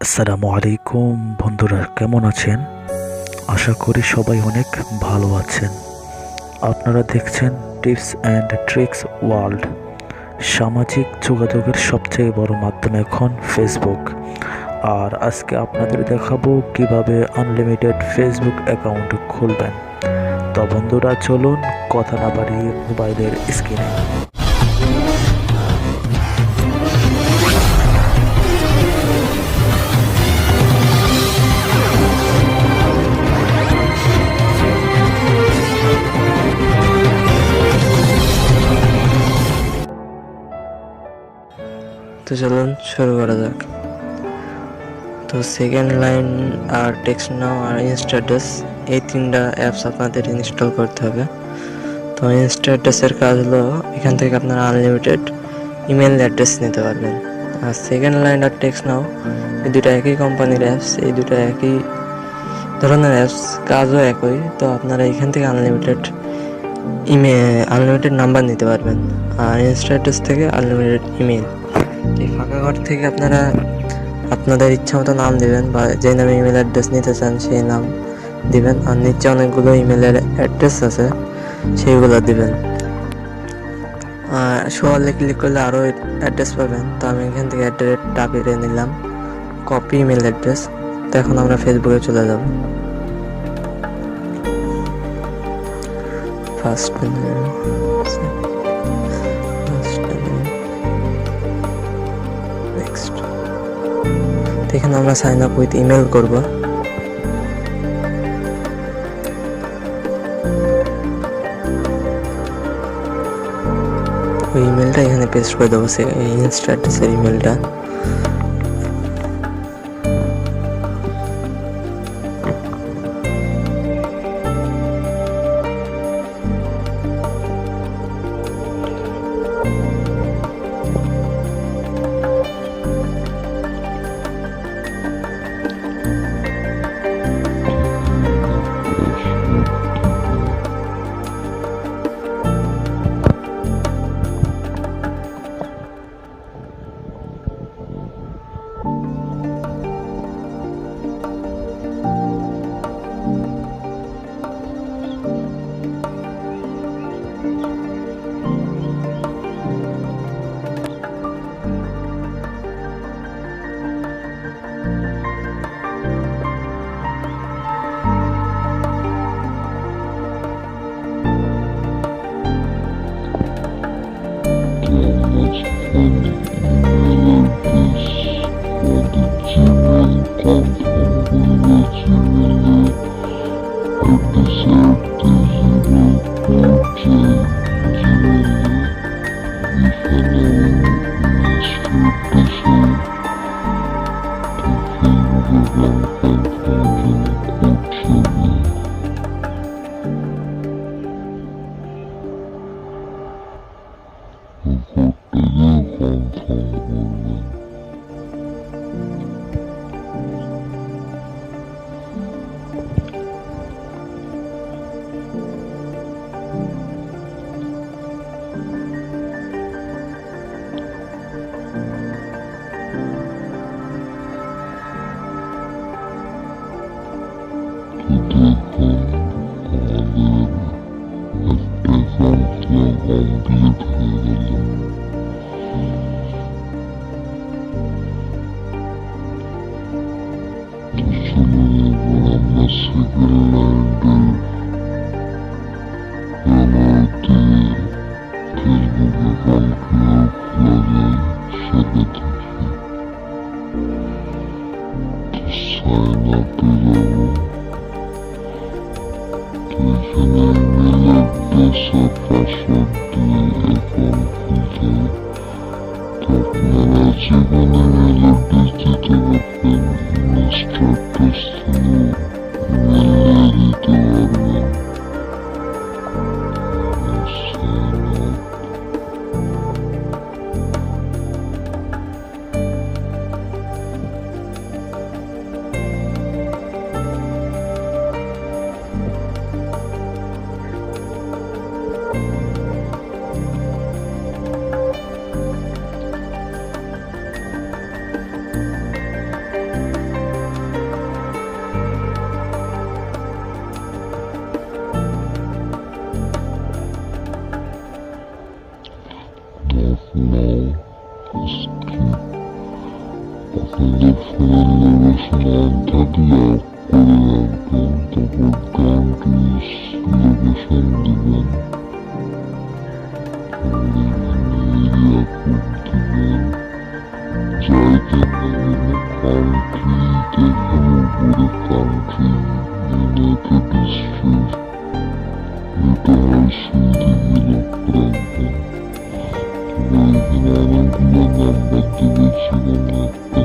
আসসালামু আলাইকুম বন্ধুরা, কেমন আছেন? আশা করি সবাই অনেক ভালো আছেন। আপনারা দেখছেন টিপস অ্যান্ড ট্রিক্স ওয়ার্ল্ড। সামাজিক যোগাযোগের সবচেয়ে বড় মাধ্যম এখন ফেসবুক। আর আজকে আপনাদের দেখাবো কিভাবে আনলিমিটেড ফেসবুক অ্যাকাউন্ট খুলবেন। তো বন্ধুরা, চলুন কথা না বাড়িয়ে মোবাইলের স্ক্রিনে তো চলুন শুরু করা যাক। তো সেকেন্ড লাইন আর টেক্সট নাও আর ইনস্ট্যাটাস, এই তিনটা অ্যাপস আপনাদের ইনস্টল করতে হবে। তো ইনস্ট্যাটাসের কাজ হলো এখান থেকে আপনারা আনলিমিটেড ইমেল অ্যাড্রেস নিতে পারবেন। আর সেকেন্ড লাইন আর টেক্সট নাও, এই দুটো একই কোম্পানির অ্যাপস, এই দুটো একই ধরনের অ্যাপস, কাজও একই। তো আপনারা এখান থেকে আনলিমিটেড নাম্বার নিতে পারবেন, আর ইনস্ট্যাটাস থেকে আনলিমিটেড ইমেল। এই ফাঁকা ঘর থেকে আপনারা আপনাদের ইচ্ছা মতো নাম দেবেন, বা যে নামে ইমেল অ্যাড্রেস নিতে চান সেই নাম দিবেন। আর নিচে অনেকগুলো ইমেলের অ্যাড্রেস আছে, সেইগুলো দিবেন। শোয়ালে ক্লিক করলে আরও অ্যাড্রেস পাবেন। তো আমি এখান থেকে অ্যাড্রেসটা পেরে নিলাম, কপি ইমেল অ্যাড্রেস। তো এখন আমরা ফেসবুকে চলে যাব। ফার্স্ট এখানে আমরা সাইন আপ উইথ ইমেল করব। ওই ইমেলটা এখানে পেস্ট করে দেবো, ইনস্ট্যাটাসের ইমেলটা। আপনাদের ফোনের লোকেশন অন থাকলে অফ করে রাখবেন, তারপর কান্ট্রিজ লোকেশন দিবেন, এরিয়া কোড দিবেন, জায়গার নাম কান্ট্রি দেখেন উপরে কান্ট্রি ইউনাইটেড স্টেটস, এটা হয় সুইডি লক রাখবেন। তবে এখানে অনেকগুলো নাম্বার দেবে, সেখানে একটা